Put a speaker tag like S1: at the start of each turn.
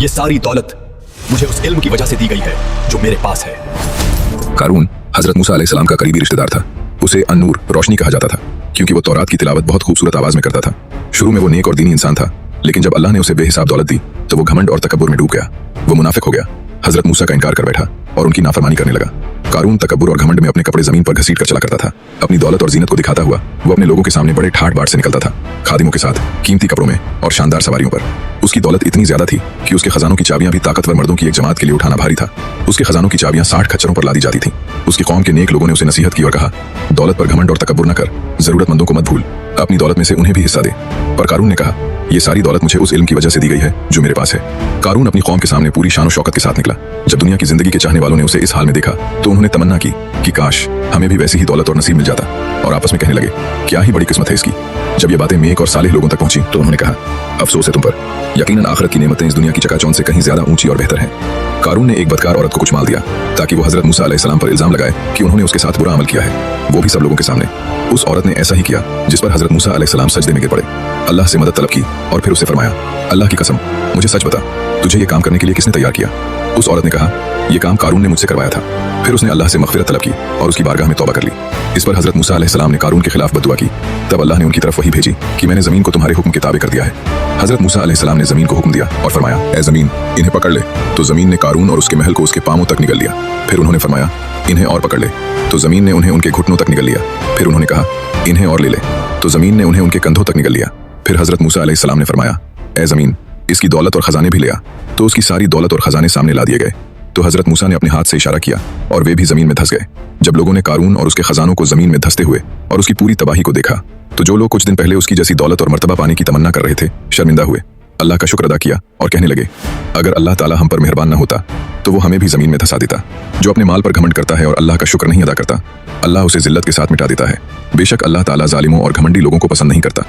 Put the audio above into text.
S1: ये सारी दौलत मुझे उस इल्म की वजह से दी गई है जो मेरे पास है।
S2: कारून हजरत मूसा अलैहिस्सलाम का करीबी रिश्तेदार था। उसे अन्नूर, रोशनी कहा जाता था, क्योंकि वो तौरात की तिलावत बहुत खूबसूरत आवाज में करता था। शुरू में वो नेक और दीनी इंसान था, लेकिन जब अल्लाह ने उसे बेहिसाब दौलत दी तो वो घमंड और तकब्बुर में डूब गया। वो मुनाफिक हो गया, हजरत मूसा का इनकार कर बैठा और उनकी नाफरमानी करने लगा। कारून तकब्बुर और घमंड में अपने कपड़े जमीन पर घसीट कर चला करता था। अपनी दौलत और जीनत को दिखाता हुआ वो अपने लोगों के सामने बड़े ठाट बाट से निकलता था, खादिमों के साथ, कीमती कपड़ों में और शानदार सवारियों पर। उसकी दौलत इतनी ज्यादा थी कि उसके खजानों की चाबियां भी ताकतवर मर्दों की एक जमात के लिए उठाना भारी था। उसके खजानों की चाबियां 60 खच्चरों पर लादी जाती थीं। उसकी कौम के नेक लोगों ने उसे नसीहत की और कहा, दौलत पर घमंड और तकब्बुर न कर, जरूरतमंदों को मत भूल, अपनी दौलत में से उन्हें भी हिस्सा दे। पर कारून ने कहा, ये सारी दौलत मुझे उस इल्म की वजह से दी गई है जो मेरे पास है। कारून अपनी कौम के सामने पूरी शान और शौकत के साथ निकला। जब दुनिया की जिंदगी के चाहने वालों ने उसे इस हाल में देखा तो उन्होंने तमन्ना की कि काश हमें भी वैसी ही दौलत और नसीब मिल जाता, और आपस में कहने लगे, क्या ही बड़ी किस्मत है इसकी। जब ये बातें नेक और सालेह लोगों तक पहुंची तो उन्होंने कहा, अफसोस है तुम पर, यकीनन आखिरत की नेमतें इस दुनिया की चकाचौंध से कहीं ज्यादा ऊंची और बेहतर हैं। कारून ने एक बदकार औरत को कुछ माल दिया ताकि वो हजरत मूसा अलैहिस्सलाम पर इल्जाम लगाए कि उन्होंने उसके साथ बुरा अमल किया है, वो भी सब लोगों के सामने। उस औरत ने ऐसा ही किया, जिस पर हजरत मूसा अलैहिस्सलाम सजदे में गिर पड़े, अल्लाह से मदद तलब की और फिर उससे फरमाया, अल्लाह की कसम, मुझे सच बता, तुझे ये काम करने के लिए किसने तैयार किया। उस औरत ने कहा, ये काम कारून ने मुझसे करवाया था। फिर उसने अल्लाह से मग़फ़िरत तलब की और उसकी बारगाह में तौबा कर ली। इस पर हजरत मूसा अलैहिस्सलाम ने कारून के खिलाफ बद्दुआ की। तब अल्लाह ने उनकी तरफ वही भेजी कि मैंने जमीन को तुम्हारे हुक्म के ताबे कर दिया है। हजरत मूसा अलैहिस्सलाम ने जमीन को हुक्म दिया और फरमाया, ए जमीन, इन्हें पकड़ ले। तो जमीन ने कारून और उसके महल को उसके पांवों तक निगल लिया। फिर उन्होंने फरमाया, इन्हें और पकड़ ले। तो जमीन ने उन्हें उनके घुटनों तक निगल लिया। फिर उन्होंने कहा, इन्हें और ले ले। तो जमीन ने उन्हें उनके कंधों तक निगल लिया। फिर हजरत मूसा अलैहिस्सलाम ने फरमाया, ए जमीन, इसकी दौलत और खजाने भी ले आ। तो उसकी सारी दौलत और खजाने सामने ला दिए गए। तो हजरत मूसा ने अपने हाथ से इशारा किया और वे भी जमीन में धंस गए। जब लोगों ने कारून और उसके खजानों को जमीन में धंसते हुए और उसकी पूरी तबाही को देखा तो जो लोग कुछ दिन पहले उसकी जैसी दौलत और मर्तबा पाने की तमन्ना कर रहे थे, शर्मिंदा हुए, अल्लाह का शुक्र अदा किया और कहने लगे, अगर अल्लाह ताला हम पर मेहरबान न होता तो वो हमें भी जमीन में धंसा देता। जो अपने माल पर घमंड करता है और अल्लाह का शुक्र नहीं अदा करता, अल्लाह उसे जिल्लत के साथ मिटा देता है। बेशक अल्लाह ताला जालिमों और घमंडी लोगों को पसंद नहीं करता।